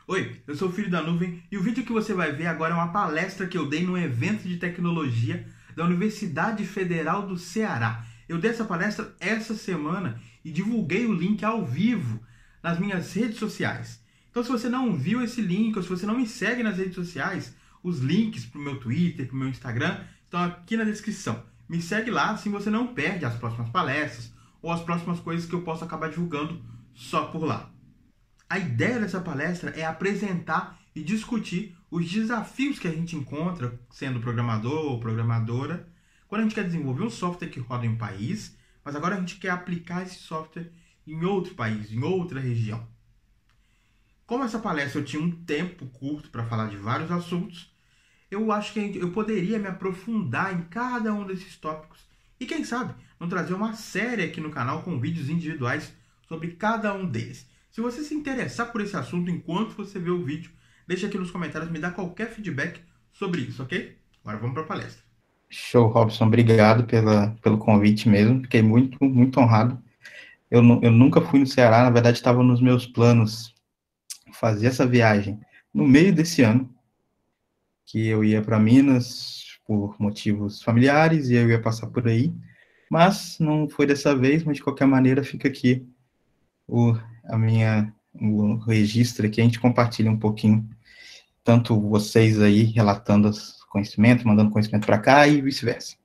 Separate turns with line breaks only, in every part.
Oi, eu sou o Filho da Nuvem e o vídeo que você vai ver agora é uma palestra que eu dei num evento de tecnologia da Universidade Federal do Ceará. Eu dei essa palestra essa semana e divulguei o link ao vivo nas minhas redes sociais. Então, se você não viu esse link ou se você não me segue nas redes sociais, os links para o meu Twitter, para o meu Instagram estão aqui na descrição. Me segue lá, assim você não perde as próximas palestras ou as próximas coisas que eu posso acabar divulgando só por lá. A ideia dessa palestra é apresentar e discutir os desafios que a gente encontra sendo programador ou programadora quando a gente quer desenvolver um software que roda em um país, mas agora a gente quer aplicar esse software em outro país, em outra região. Como essa palestra eu tinha um tempo curto para falar de vários assuntos, eu acho que eu poderia me aprofundar em cada um desses tópicos e, quem sabe, não trazer uma série aqui no canal com vídeos individuais sobre cada um deles. Se você se interessar por esse assunto enquanto você vê o vídeo, deixa aqui nos comentários, me dá qualquer feedback sobre isso, ok? Agora vamos para a palestra.
Show, Robson, obrigado pelo convite mesmo, fiquei muito honrado. Eu nunca fui no Ceará, na verdade estava nos meus planos fazer essa viagem no meio desse ano, que eu ia para Minas por motivos familiares e eu ia passar por aí, mas não foi dessa vez, mas de qualquer maneira fica aqui o, o registro aqui, a gente compartilha um pouquinho, tanto vocês aí relatando os conhecimentos, mandando conhecimento para cá e vice-versa.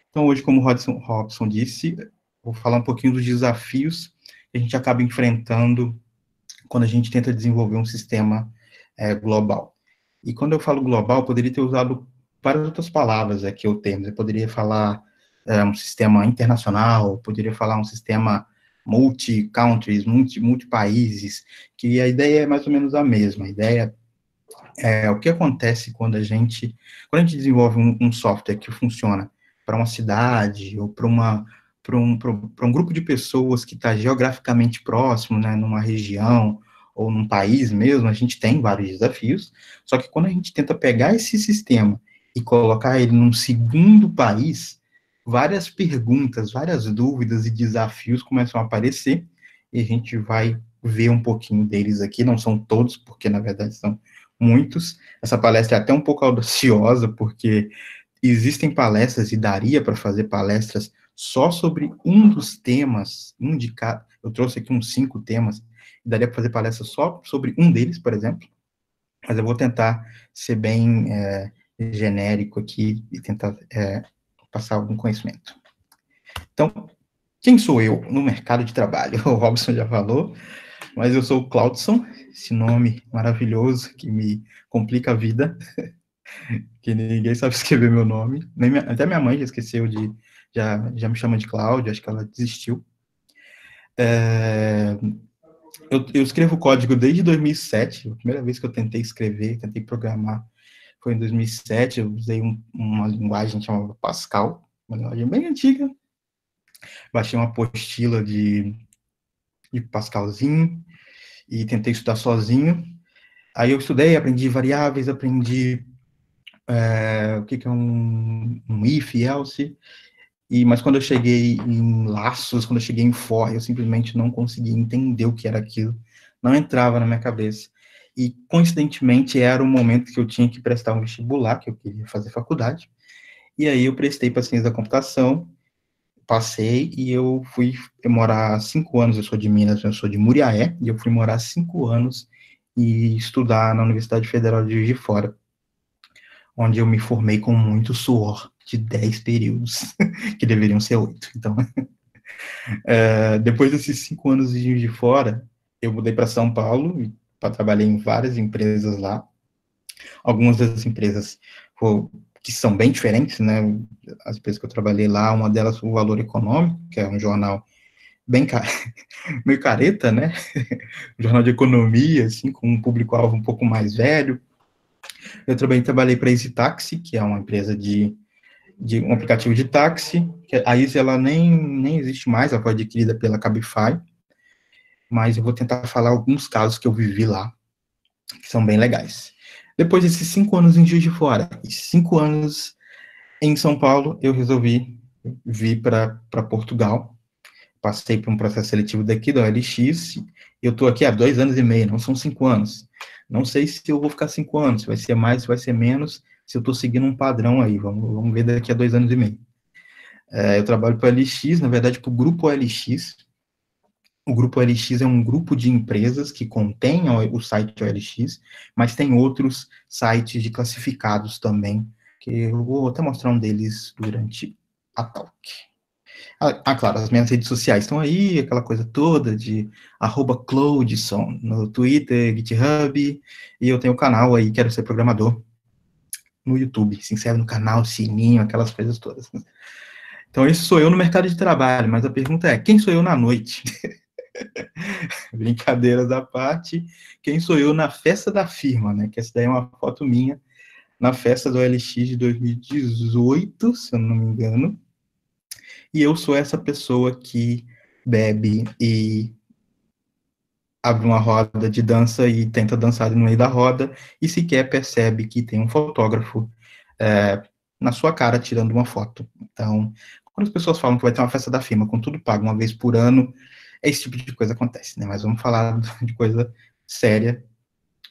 Então, hoje, como o Robson disse, vou falar um pouquinho dos desafios que a gente acaba enfrentando quando a gente tenta desenvolver um sistema global. E quando eu falo global, eu poderia ter usado várias outras palavras aqui, o termo. Eu poderia falar um sistema internacional, poderia falar um sistema multi-countries, multi-países, que a ideia é mais ou menos a mesma. A ideia é o que acontece quando a gente desenvolve um software que funciona para uma cidade ou para um grupo de pessoas que está geograficamente próximo, né, numa região ou num país mesmo, a gente tem vários desafios, só que quando a gente tenta pegar esse sistema e colocar ele num segundo país, várias perguntas, várias dúvidas e desafios começam a aparecer, e a gente vai ver um pouquinho deles aqui, não são todos, porque na verdade são muitos. Essa palestra é até um pouco audaciosa, porque existem palestras, e daria para fazer palestras só sobre um dos temas, um de cada. Eu trouxe aqui uns 5 temas, e daria para fazer palestra só sobre um deles, por exemplo, mas eu vou tentar ser bem genérico aqui e tentar passar algum conhecimento. Então, quem sou eu no mercado de trabalho? O Robson já falou, mas eu sou o Claudson, esse nome maravilhoso que me complica a vida, que ninguém sabe escrever meu nome, até minha mãe já esqueceu já me chama de Cláudio, acho que ela desistiu. Eu escrevo código desde 2007, a primeira vez que eu tentei escrever, tentei programar, foi em 2007, eu usei uma linguagem chamada Pascal, uma linguagem bem antiga, baixei uma apostila de Pascalzinho, e tentei estudar sozinho. Aí eu estudei, aprendi variáveis, aprendi o que é um if, else, mas quando eu cheguei em laços, quando eu cheguei em for, eu simplesmente não conseguia entender o que era aquilo, não entrava na minha cabeça. E, coincidentemente, era o momento que eu tinha que prestar um vestibular, que eu queria fazer faculdade, e aí eu prestei para ciência da computação, passei, e eu fui morar 5 anos, eu sou de Minas, eu sou de Muriaé, e eu fui morar 5 anos e estudar na Universidade Federal de Juiz de Fora, onde eu me formei com muito suor, de 10 períodos, que deveriam ser 8. Então, depois desses 5 anos de Juiz de Fora, eu mudei para São Paulo, para trabalhar em várias empresas lá. Algumas das empresas que são bem diferentes, né? As empresas que eu trabalhei lá, uma delas o Valor Econômico, que é um jornal bem meio careta, né? Um jornal de economia, assim, com um público-alvo um pouco mais velho. Eu também trabalhei para a Easy Taxi, que é uma empresa de um aplicativo de táxi, que a Easy ela nem existe mais, ela foi adquirida pela Cabify, mas eu vou tentar falar alguns casos que eu vivi lá, que são bem legais. Depois desses 5 anos em Juiz de Fora e 5 anos em São Paulo, eu resolvi vir para Portugal passei por um processo seletivo daqui da OLX, e eu estou aqui há 2 anos e meio, não são 5 anos. Não sei se eu vou ficar 5 anos, se vai ser mais, se vai ser menos, se eu estou seguindo um padrão aí, vamos ver daqui a 2 anos e meio. Eu trabalho para o OLX, na verdade, para o Grupo OLX. O Grupo OLX é um grupo de empresas que contém o site OLX, mas tem outros sites de classificados também, que eu vou até mostrar um deles durante a talk. Claro, as minhas redes sociais estão aí, aquela coisa toda de @Cloudson no Twitter, GitHub, e eu tenho o canal aí, Quero Ser Programador, no YouTube. Se inscreve no canal, sininho, aquelas coisas todas. Então, esse sou eu no mercado de trabalho, mas a pergunta é, quem sou eu na noite? Brincadeiras à parte, quem sou eu na festa da firma, né? Que essa daí é uma foto minha na festa do OLX de 2018, se eu não me engano. E eu sou essa pessoa que bebe e abre uma roda de dança e tenta dançar no meio da roda e sequer percebe que tem um fotógrafo na sua cara tirando uma foto. Então, quando as pessoas falam que vai ter uma festa da firma com tudo pago uma vez por ano, esse tipo de coisa acontece, né? Mas vamos falar de coisa séria,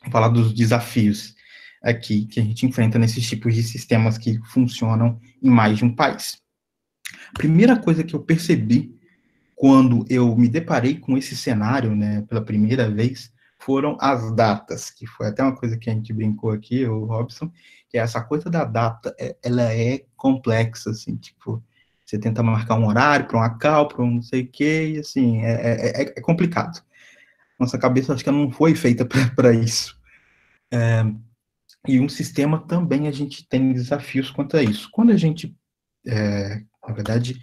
vamos falar dos desafios aqui que a gente enfrenta nesses tipos de sistemas que funcionam em mais de um país. A primeira coisa que eu percebi quando eu me deparei com esse cenário, né, pela primeira vez, foram as datas, que foi até uma coisa que a gente brincou aqui, o Robson, que é essa coisa da data, ela é complexa, assim, tipo, você tenta marcar um horário para uma call, para um não sei o quê, e assim, é complicado. Nossa cabeça, acho que ela não foi feita para isso. E um sistema também a gente tem desafios quanto a isso. Quando a gente, na verdade,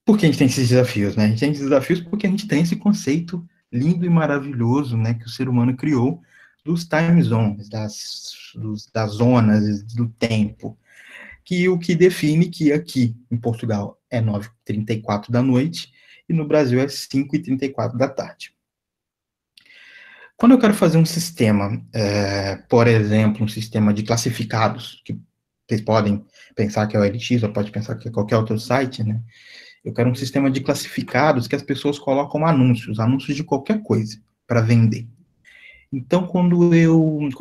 por que a gente tem esses desafios, né? A gente tem esses desafios porque a gente tem esse conceito lindo e maravilhoso, né, que o ser humano criou dos time zones, das zonas do tempo, que o que define que aqui em Portugal é 9h34 da noite e no Brasil é 5h34 da tarde. Quando eu quero fazer um sistema, por exemplo, um sistema de classificados, que vocês podem pensar que é o OLX, ou pode pensar que é qualquer outro site, né? Eu quero um sistema de classificados que as pessoas colocam anúncios de qualquer coisa para vender. Então, quando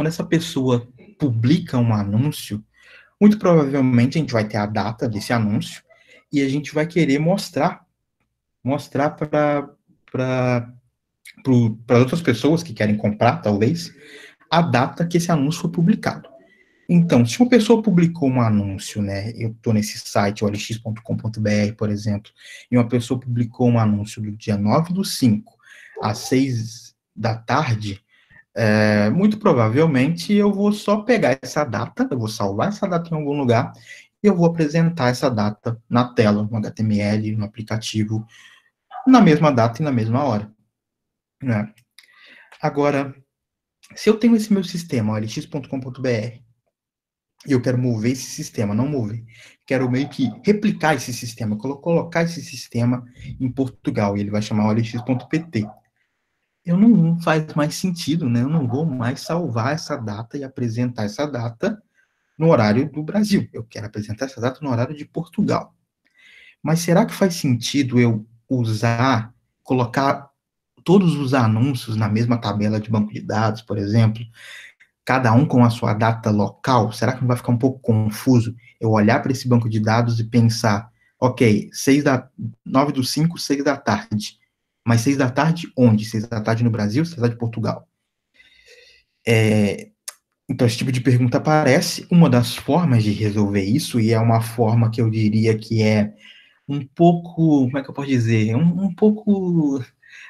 essa pessoa publica um anúncio, muito provavelmente a gente vai ter a data desse anúncio e a gente vai querer mostrar para outras pessoas que querem comprar, talvez, a data que esse anúncio foi publicado. Então, se uma pessoa publicou um anúncio, né, eu estou nesse site, olx.com.br, por exemplo, e uma pessoa publicou um anúncio do dia 9/5, às 6 da tarde, muito provavelmente eu vou só pegar essa data, eu vou salvar essa data em algum lugar, e eu vou apresentar essa data na tela, no HTML, no aplicativo, na mesma data e na mesma hora, né? Agora, se eu tenho esse meu sistema, olx.com.br, e eu quero mover esse sistema, não mover. Quero meio que replicar esse sistema, colocar esse sistema em Portugal, e ele vai chamar olx.pt. Não faz mais sentido, né? Eu não vou mais salvar essa data e apresentar essa data no horário do Brasil. Eu quero apresentar essa data no horário de Portugal. Mas será que faz sentido eu colocar todos os anúncios na mesma tabela de banco de dados, por exemplo, cada um com a sua data local? Será que não vai ficar um pouco confuso eu olhar para esse banco de dados e pensar, ok, 9/5, 6 da tarde, mas 6 da tarde onde? 6 da tarde no Brasil, 6 da tarde em Portugal? Então, esse tipo de pergunta aparece. Uma das formas de resolver isso, e é uma forma que eu diria que é um pouco, como é que eu posso dizer, um pouco,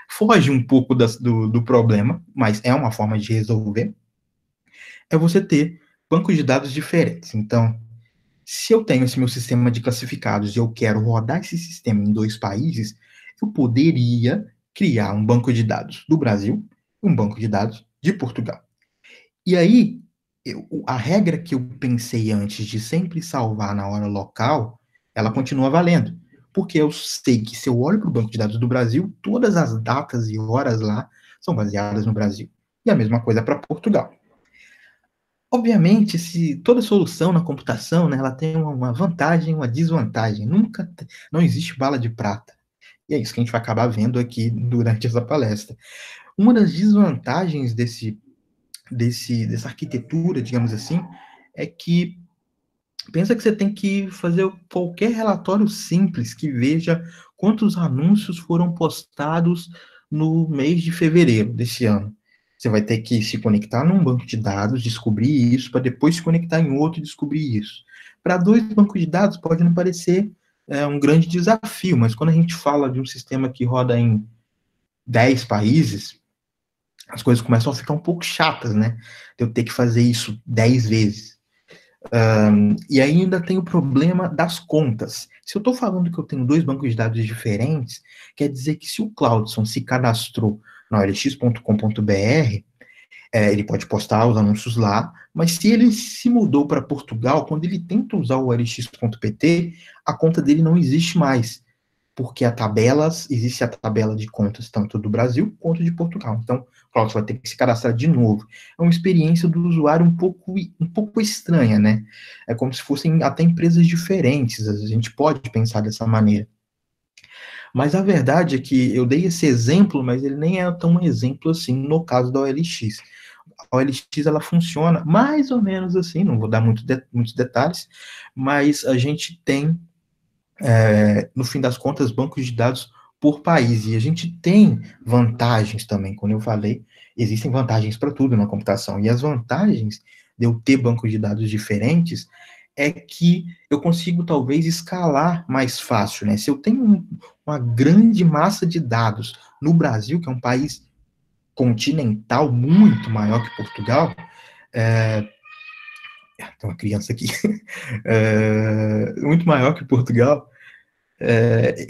foge um pouco do problema, mas é uma forma de resolver, é você ter bancos de dados diferentes. Então, se eu tenho esse meu sistema de classificados e eu quero rodar esse sistema em 2 países, eu poderia criar um banco de dados do Brasil e um banco de dados de Portugal. E aí, a regra que eu pensei antes de sempre salvar na hora local, ela continua valendo. Porque eu sei que se eu olho para o banco de dados do Brasil, todas as datas e horas lá são baseadas no Brasil. E a mesma coisa para Portugal. Obviamente, se toda solução na computação, né, ela tem uma vantagem e uma desvantagem. Não existe bala de prata. E é isso que a gente vai acabar vendo aqui durante essa palestra. Uma das desvantagens dessa arquitetura, digamos assim, é que pensa que você tem que fazer qualquer relatório simples que veja quantos anúncios foram postados no mês de fevereiro desse ano. Você vai ter que se conectar num banco de dados, descobrir isso, para depois se conectar em outro e descobrir isso. Para dois bancos de dados pode não parecer um grande desafio, mas quando a gente fala de um sistema que roda em 10 países, as coisas começam a ficar um pouco chatas, né? Eu ter que fazer isso 10 vezes. E ainda tem o problema das contas. Se eu estou falando que eu tenho dois bancos de dados diferentes, quer dizer que se o Claudson se cadastrou na olx.com.br, ele pode postar os anúncios lá, mas se ele se mudou para Portugal, quando ele tenta usar o olx.pt, a conta dele não existe mais, porque existe a tabela de contas tanto do Brasil quanto de Portugal. Então, claro, você vai ter que se cadastrar de novo. É uma experiência do usuário um pouco estranha, né? É como se fossem até empresas diferentes, a gente pode pensar dessa maneira. Mas a verdade é que eu dei esse exemplo, mas ele nem é tão um exemplo assim no caso da OLX. A OLX, ela funciona mais ou menos assim, não vou dar muitos detalhes, mas a gente tem no fim das contas, bancos de dados por país. E a gente tem vantagens também, como eu falei, existem vantagens para tudo na computação. E as vantagens de eu ter bancos de dados diferentes é que eu consigo talvez escalar mais fácil, né? Se eu tenho uma grande massa de dados no Brasil, que é um país continental muito maior que Portugal, tem uma criança aqui, muito maior que Portugal,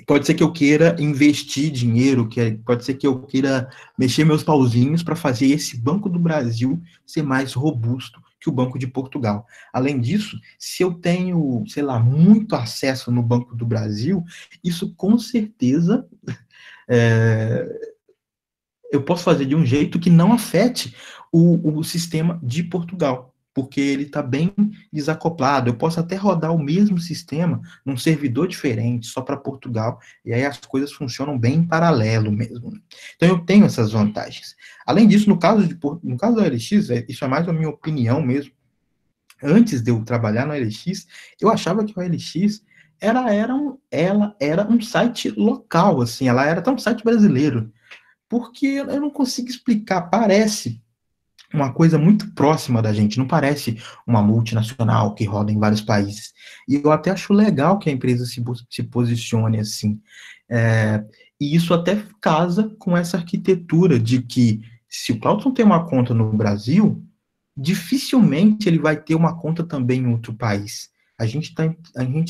pode ser que eu queira investir dinheiro, pode ser que eu queira mexer meus pauzinhos para fazer esse Banco do Brasil ser mais robusto que o Banco de Portugal. Além disso, se eu tenho, sei lá, muito acesso no Banco do Brasil, isso com certeza eu posso fazer de um jeito que não afete o sistema de Portugal, porque ele está bem desacoplado. Eu posso até rodar o mesmo sistema num servidor diferente, só para Portugal, e aí as coisas funcionam bem em paralelo mesmo. Então eu tenho essas vantagens. Além disso, no caso da OLX, isso é mais a minha opinião mesmo. Antes de eu trabalhar na OLX, eu achava que a OLX ela era um site local, assim, ela era até um site brasileiro, porque eu não consigo explicar, parece uma coisa muito próxima da gente, não parece uma multinacional que roda em vários países. E eu até acho legal que a empresa se posicione assim. E isso até casa com essa arquitetura de que se o Claudson tem uma conta no Brasil, dificilmente ele vai ter uma conta também em outro país. A gente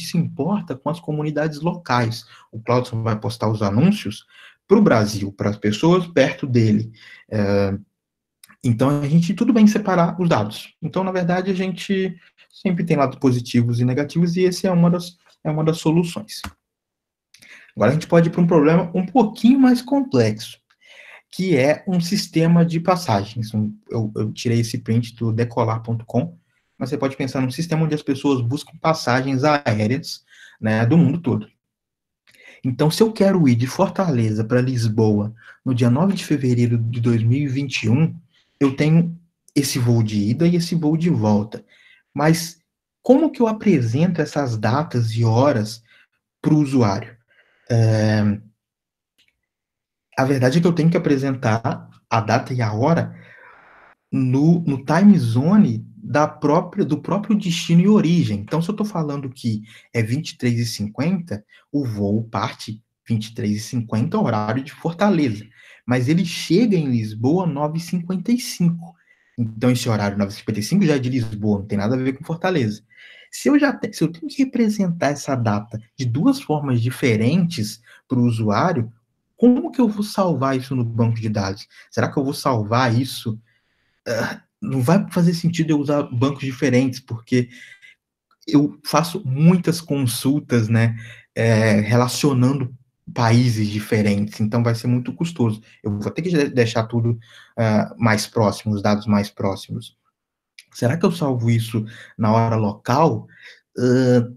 se importa com as comunidades locais. O Claudson vai postar os anúncios para o Brasil, para as pessoas perto dele. Então, a gente tudo bem separar os dados. Então, na verdade, a gente sempre tem lados positivos e negativos, e esse é uma das soluções. Agora, a gente pode ir para um problema um pouquinho mais complexo, que é um sistema de passagens. Eu tirei esse print do decolar.com, mas você pode pensar num sistema onde as pessoas buscam passagens aéreas, né, do mundo todo. Então, se eu quero ir de Fortaleza para Lisboa no dia 9 de fevereiro de 2021, eu tenho esse voo de ida e esse voo de volta. Mas como que eu apresento essas datas e horas para o usuário? A verdade é que eu tenho que apresentar a data e a hora no time zone do próprio destino e origem. Então, se eu estou falando que é 23h50, o voo parte 23h50, horário de Fortaleza. Mas ele chega em Lisboa 9h55. Então, esse horário 9h55 já é de Lisboa, não tem nada a ver com Fortaleza. Se eu tenho que representar essa data de duas formas diferentes para o usuário, como que eu vou salvar isso no banco de dados? Será que eu vou salvar isso? Não vai fazer sentido eu usar bancos diferentes, porque eu faço muitas consultas, né, relacionando países diferentes, então vai ser muito custoso. Eu vou ter que deixar tudo mais próximo, os dados mais próximos. Será que eu salvo isso na hora local?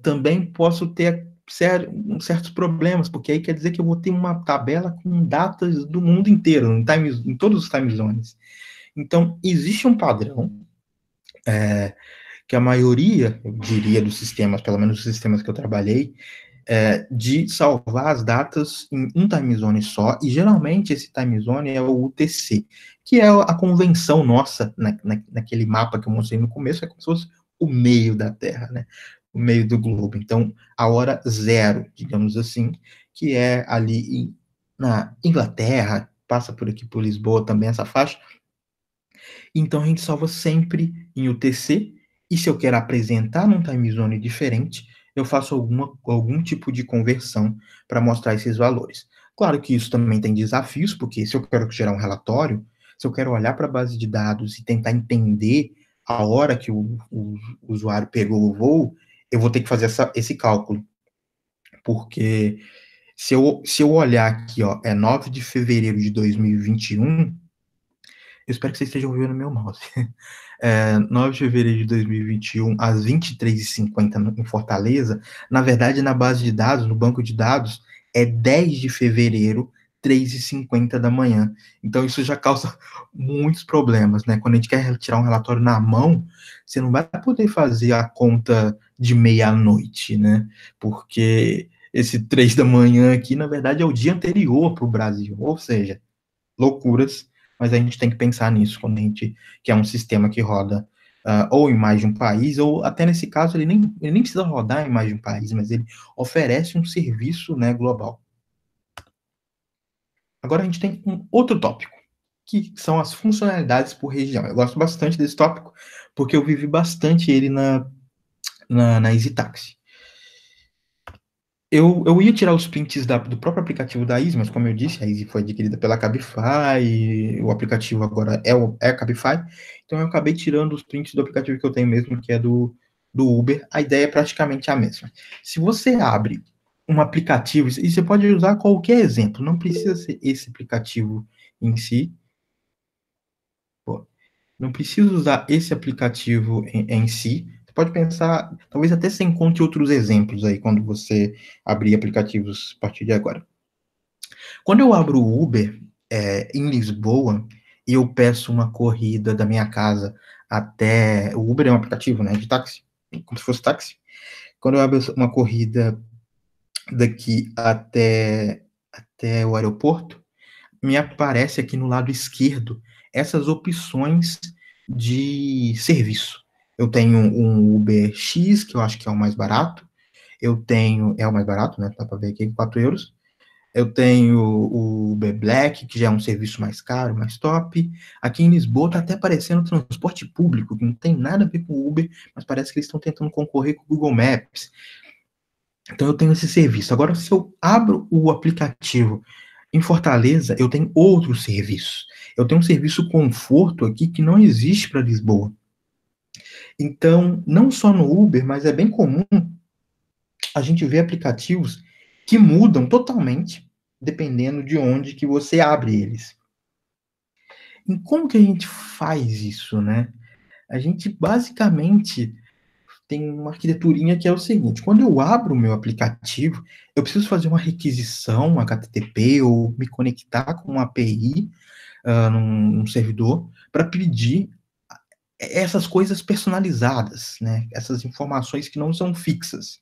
Também posso ter, certos problemas, porque aí quer dizer que eu vou ter uma tabela com datas do mundo inteiro, em todos os time zones. Então, existe um padrão que a maioria, eu diria, dos sistemas, pelo menos os sistemas que eu trabalhei, de salvar as datas em um time zone só, e geralmente esse time zone é o UTC, que é a convenção nossa, naquele mapa que eu mostrei no começo, é como se fosse o meio da Terra, né? O meio do globo. Então, a hora zero, digamos assim, que é ali na Inglaterra, passa por aqui por Lisboa também essa faixa. Então, a gente salva sempre em UTC, e se eu quero apresentar num time zone diferente, eu faço algum tipo de conversão para mostrar esses valores. Claro que isso também tem desafios, porque se eu quero gerar um relatório, se eu quero olhar para a base de dados e tentar entender a hora que o usuário pegou o voo, eu vou ter que fazer esse cálculo. Porque se eu olhar aqui, ó, é 9 de fevereiro de 2021, eu espero que vocês estejam ouvindo meu mouse. 9 de fevereiro de 2021, às 23h50 em Fortaleza, na verdade, na base de dados, no banco de dados, é 10 de fevereiro, 3h50 da manhã. Então, isso já causa muitos problemas, né? Quando a gente quer tirar um relatório na mão, você não vai poder fazer a conta de meia-noite, né? Porque esse 3 da manhã aqui, na verdade, é o dia anterior para o Brasil. Ou seja, loucuras, mas a gente tem que pensar nisso quando a gente quer um sistema que roda ou em mais de um país, ou até nesse caso ele nem precisa rodar em mais de um país, mas ele oferece um serviço, né, global. Agora a gente tem um outro tópico, que são as funcionalidades por região. Eu gosto bastante desse tópico, porque eu vivi bastante ele na EasyTaxi. Eu ia tirar os prints do próprio aplicativo da Easy, mas como eu disse, a Easy foi adquirida pela Cabify, e o aplicativo agora é a Cabify, então eu acabei tirando os prints do aplicativo que eu tenho mesmo, que é do Uber. A ideia é praticamente a mesma. Se você abre um aplicativo, e você pode usar qualquer exemplo, não precisa ser esse aplicativo em si, não precisa usar esse aplicativo em si. Você pode pensar, talvez até você encontre outros exemplos aí quando você abrir aplicativos a partir de agora. Quando eu abro o Uber em Lisboa e eu peço uma corrida da minha casa até... O Uber é um aplicativo, né, de táxi, como se fosse táxi. Quando eu abro uma corrida daqui até o aeroporto, me aparece aqui no lado esquerdo essas opções de serviço. Eu tenho um Uber X, que eu acho que é o mais barato. É o mais barato, né? Dá para ver aqui, 4 euros. Eu tenho o Uber Black, que já é um serviço mais caro, mais top. Aqui em Lisboa está até aparecendo transporte público, que não tem nada a ver com o Uber, mas parece que eles estão tentando concorrer com o Google Maps. Então eu tenho esse serviço. Agora, se eu abro o aplicativo em Fortaleza, eu tenho outro serviço. Eu tenho um serviço conforto aqui que não existe para Lisboa. Então, não só no Uber, mas é bem comum a gente ver aplicativos que mudam totalmente dependendo de onde que você abre eles. E como que a gente faz isso, né? A gente basicamente tem uma arquiteturinha que é o seguinte: quando eu abro o meu aplicativo, eu preciso fazer uma requisição, um HTTP, ou me conectar com uma API num servidor para pedir essas coisas personalizadas, né? Essas informações que não são fixas,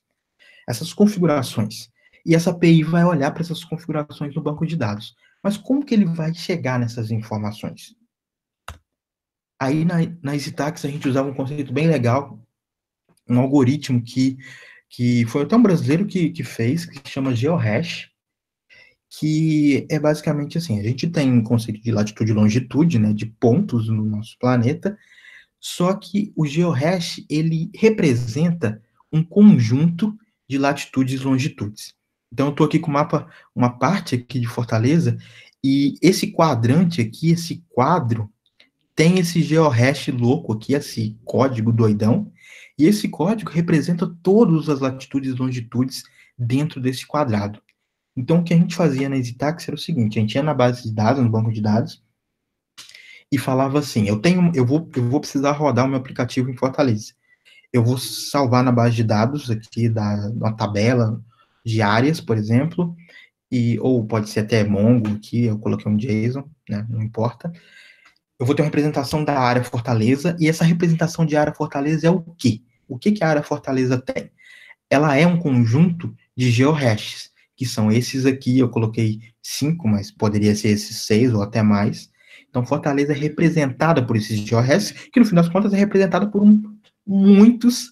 essas configurações. E essa API vai olhar para essas configurações no banco de dados. Mas como que ele vai chegar nessas informações? Aí na EasyTax a gente usava um conceito bem legal, um algoritmo que foi até um brasileiro que fez, que se chama GeoHash, que é basicamente assim: a gente tem um conceito de latitude e longitude, né, de pontos no nosso planeta, só que o GeoHash, ele representa um conjunto de latitudes e longitudes. Então, eu estou aqui com uma parte aqui de Fortaleza, e esse quadrante aqui, esse quadro, tem esse GeoHash louco aqui, esse código doidão, e esse código representa todas as latitudes e longitudes dentro desse quadrado. Então, o que a gente fazia na EasyTax era o seguinte: a gente ia na base de dados, no banco de dados, e falava assim: eu vou precisar rodar o meu aplicativo em Fortaleza. Eu vou salvar na base de dados aqui, uma tabela, de áreas, por exemplo, ou pode ser até Mongo aqui, eu coloquei um JSON, né, não importa. Eu vou ter uma representação da área Fortaleza, e essa representação de área Fortaleza é o quê? O que que a área Fortaleza tem? Ela é um conjunto de geohashes, que são esses aqui, eu coloquei 5, mas poderia ser esses 6 ou até mais. Então, Fortaleza é representada por esses geohashes, que no fim das contas é representada por muitas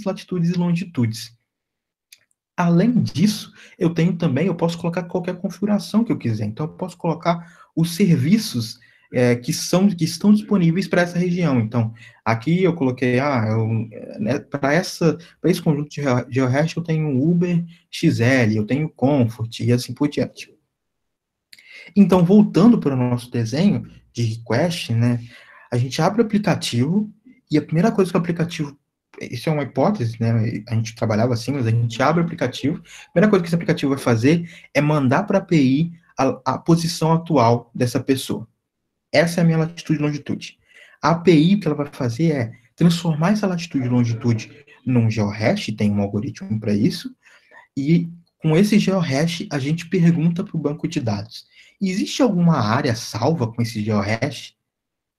latitudes e longitudes. Além disso, eu posso colocar qualquer configuração que eu quiser. Então, eu posso colocar os serviços que estão disponíveis para essa região. Então, aqui eu coloquei, né, para esse conjunto de GeoHash eu tenho Uber XL, eu tenho Comfort e assim por diante. Então, voltando para o nosso desenho de request, né, a gente abre o aplicativo e a primeira coisa que o aplicativo, isso é uma hipótese, né, a gente trabalhava assim, mas a gente abre o aplicativo, a primeira coisa que esse aplicativo vai fazer é mandar para a API a posição atual dessa pessoa. Essa é a minha latitude e longitude. A API, o que ela vai fazer é transformar essa latitude e longitude num geohash, tem um algoritmo para isso, e com esse geohash a gente pergunta para o banco de dados: existe alguma área salva com esse geohash?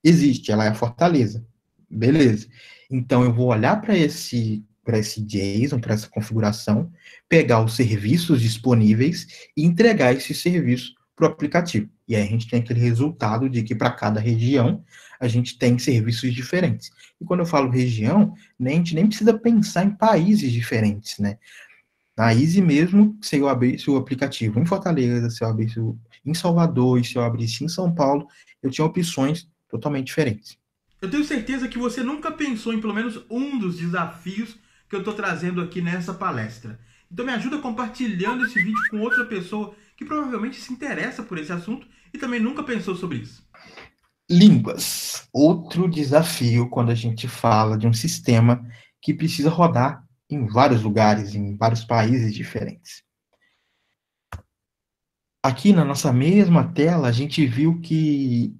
Existe, ela é a Fortaleza. Beleza. Então eu vou olhar para esse JSON, para essa configuração, pegar os serviços disponíveis e entregar esse serviço para o aplicativo. E aí a gente tem aquele resultado de que para cada região a gente tem serviços diferentes. E quando eu falo região, a gente nem precisa pensar em países diferentes, né? Na Easy mesmo, se eu abrisse o aplicativo em Fortaleza, se eu abrisse em Salvador e se eu abrisse em São Paulo, eu tinha opções totalmente diferentes.
Eu tenho certeza que você nunca pensou em pelo menos um dos desafios que eu estou trazendo aqui nessa palestra. Então me ajuda compartilhando esse vídeo com outra pessoa que provavelmente se interessa por esse assunto e também nunca pensou sobre isso.
Línguas. Outro desafio quando a gente fala de um sistema que precisa rodar em vários lugares, em vários países diferentes. Aqui na nossa mesma tela, a gente viu que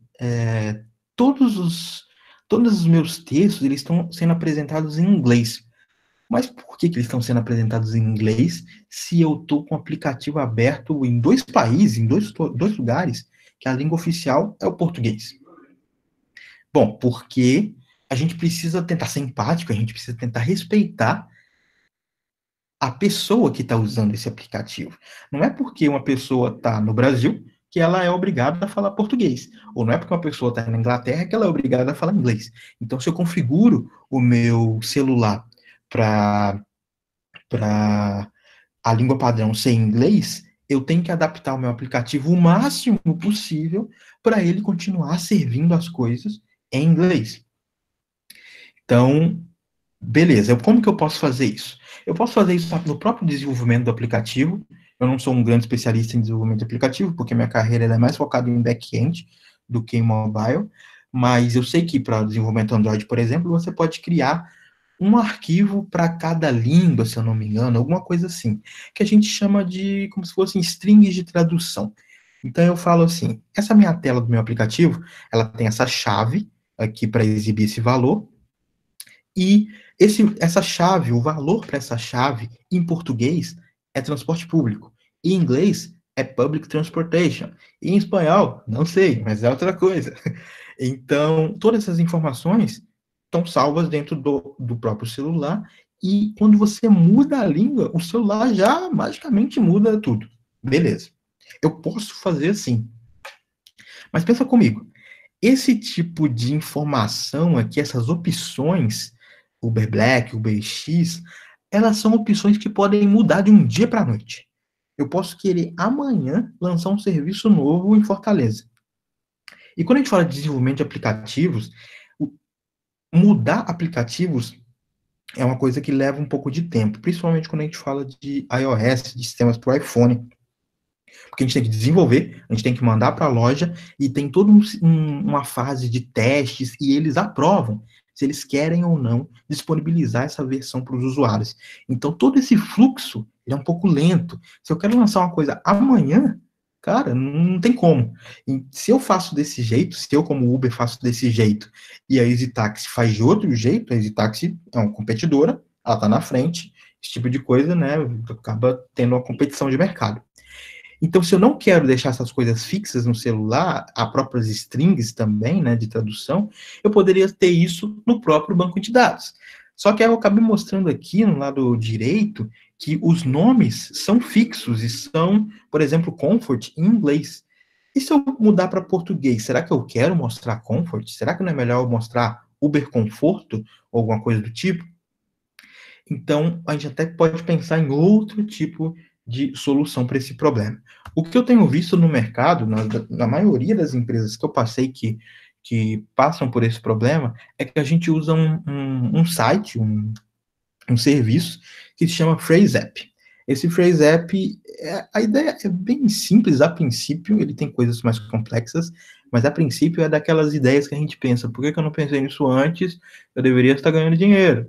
todos os meus textos eles estão sendo apresentados em inglês. Mas por que eles estão sendo apresentados em inglês se eu estou com o aplicativo aberto em 2 países, em dois lugares, que a língua oficial é o português? Bom, porque a gente precisa tentar ser empático, a gente precisa tentar respeitar a pessoa que está usando esse aplicativo. Não é porque uma pessoa está no Brasil que ela é obrigada a falar português. Ou não é porque uma pessoa está na Inglaterra que ela é obrigada a falar inglês. Então, se eu configuro o meu celular para a língua padrão ser inglês, eu tenho que adaptar o meu aplicativo o máximo possível para ele continuar servindo as coisas em inglês. Então, beleza, como que eu posso fazer isso? Eu posso fazer isso no próprio desenvolvimento do aplicativo. Eu não sou um grande especialista em desenvolvimento de aplicativo, porque minha carreira é mais focada em back-end do que em mobile, mas eu sei que para desenvolvimento Android, por exemplo, você pode criar um arquivo para cada língua, se eu não me engano, alguma coisa assim, que a gente chama de como se fossem strings de tradução. Então eu falo assim, essa minha tela do meu aplicativo, ela tem essa chave aqui para exibir esse valor, e essa chave, o valor para essa chave, em português, é transporte público. Em inglês, é public transportation. E em espanhol, não sei, mas é outra coisa. Então, todas essas informações estão salvas dentro do próprio celular, e quando você muda a língua, o celular já magicamente muda tudo. Beleza. Eu posso fazer assim. Mas pensa comigo, esse tipo de informação aqui, essas opções, Uber Black, Uber X, elas são opções que podem mudar de um dia para a noite. Eu posso querer amanhã lançar um serviço novo em Fortaleza. E quando a gente fala de desenvolvimento de aplicativos, mudar aplicativos é uma coisa que leva um pouco de tempo, principalmente quando a gente fala de iOS, de sistemas para o iPhone. Porque a gente tem que desenvolver, a gente tem que mandar para a loja e tem toda uma fase de testes e eles aprovam se eles querem ou não disponibilizar essa versão para os usuários. Então, todo esse fluxo é um pouco lento. Se eu quero lançar uma coisa amanhã, cara, não tem como. E se eu faço desse jeito, se eu como Uber faço desse jeito e a EasyTaxi faz de outro jeito, a EasyTaxi é uma competidora, ela está na frente, esse tipo de coisa, né, acaba tendo uma competição de mercado. Então, se eu não quero deixar essas coisas fixas no celular, há próprias strings também, né, de tradução, eu poderia ter isso no próprio banco de dados. Só que eu acabei mostrando aqui no lado direito que os nomes são fixos e são, por exemplo, comfort em inglês. E se eu mudar para português, será que eu quero mostrar comfort? Será que não é melhor eu mostrar Uber Conforto ou alguma coisa do tipo? Então, a gente até pode pensar em outro tipo de solução para esse problema. O que eu tenho visto no mercado, na maioria das empresas que eu passei que passam por esse problema, é que a gente usa um site, um serviço que se chama PhraseApp. Esse PhraseApp, a ideia é bem simples a princípio, ele tem coisas mais complexas, mas a princípio é daquelas ideias que a gente pensa, por que eu não pensei nisso antes? Eu deveria estar ganhando dinheiro.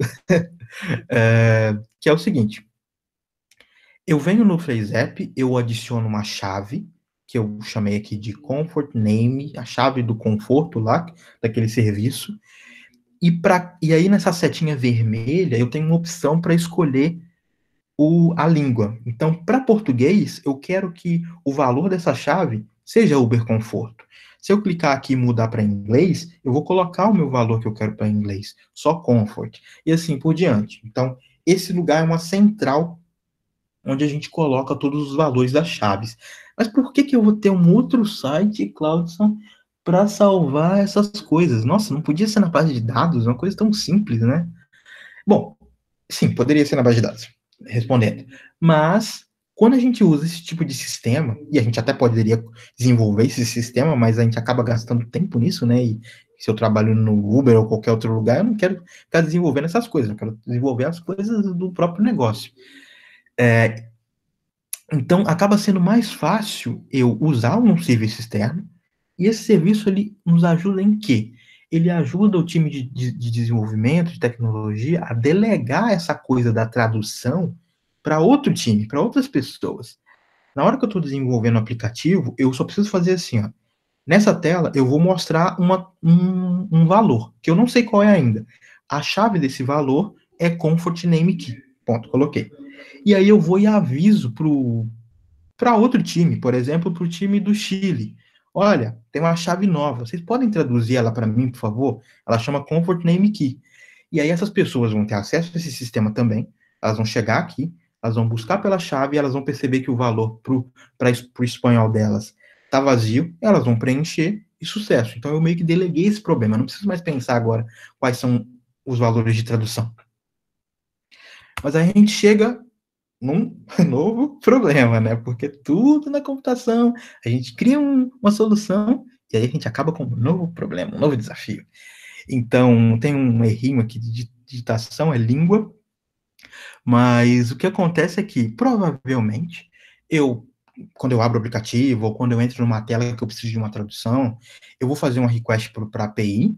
Que é o seguinte, eu venho no PhraseApp, eu adiciono uma chave, que eu chamei aqui de Comfort Name, a chave do conforto lá, daquele serviço, e aí nessa setinha vermelha eu tenho uma opção para escolher a língua. Então, para português, eu quero que o valor dessa chave seja Uber Conforto. Se eu clicar aqui e mudar para inglês, eu vou colocar o meu valor que eu quero para inglês, só Comfort, e assim por diante. Então, esse lugar é uma central onde a gente coloca todos os valores das chaves. Mas por que eu vou ter um outro site, Claudson, para salvar essas coisas? Nossa, não podia ser na base de dados, uma coisa tão simples, né? Bom, sim, poderia ser na base de dados, respondendo. Mas, quando a gente usa esse tipo de sistema, e a gente até poderia desenvolver esse sistema, mas a gente acaba gastando tempo nisso, né? E se eu trabalho no Uber ou qualquer outro lugar, eu não quero ficar desenvolvendo essas coisas, eu quero desenvolver as coisas do próprio negócio. Então, acaba sendo mais fácil eu usar um serviço externo, e esse serviço ele nos ajuda em quê? Ele ajuda o time de desenvolvimento, de tecnologia, a delegar essa coisa da tradução para outro time, para outras pessoas. Na hora que eu estou desenvolvendo o aplicativo, eu só preciso fazer assim, ó. Nessa tela, eu vou mostrar um valor, que eu não sei qual é ainda. A chave desse valor é Comfort Name Key. Ponto, coloquei. E aí eu vou e aviso para outro time, por exemplo, para o time do Chile. Olha, tem uma chave nova. Vocês podem traduzir ela para mim, por favor? Ela chama Comfort Name Key. E aí essas pessoas vão ter acesso a esse sistema também. Elas vão chegar aqui, elas vão buscar pela chave e elas vão perceber que o valor para o espanhol delas está vazio. Elas vão preencher e sucesso. Então eu meio que deleguei esse problema. Eu não preciso mais pensar agora quais são os valores de tradução. Mas aí a gente chega num novo problema, né? Porque tudo na computação, a gente cria uma solução e aí a gente acaba com um novo problema, um novo desafio. Então, tem um errinho aqui de digitação, é língua, mas o que acontece é que, provavelmente, quando eu abro o aplicativo ou quando eu entro numa tela que eu preciso de uma tradução, eu vou fazer uma request para a API.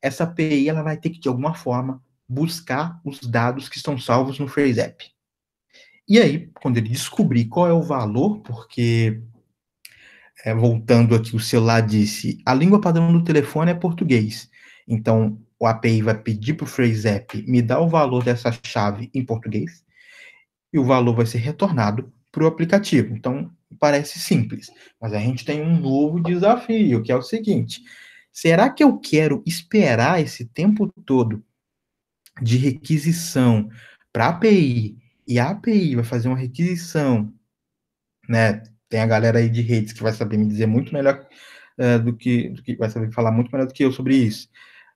Essa API, ela vai ter que, de alguma forma, buscar os dados que estão salvos no PhraseApp. E aí, quando ele descobrir qual é o valor, porque, voltando aqui, o celular disse, a língua padrão do telefone é português. Então, o API vai pedir para o PhraseApp me dar o valor dessa chave em português, e o valor vai ser retornado para o aplicativo. Então, parece simples, mas a gente tem um novo desafio, que é o seguinte, será que eu quero esperar esse tempo todo de requisição para a API, e a API vai fazer uma requisição, né? Tem a galera aí de redes que vai saber me dizer muito melhor do que vai saber falar muito melhor do que eu sobre isso.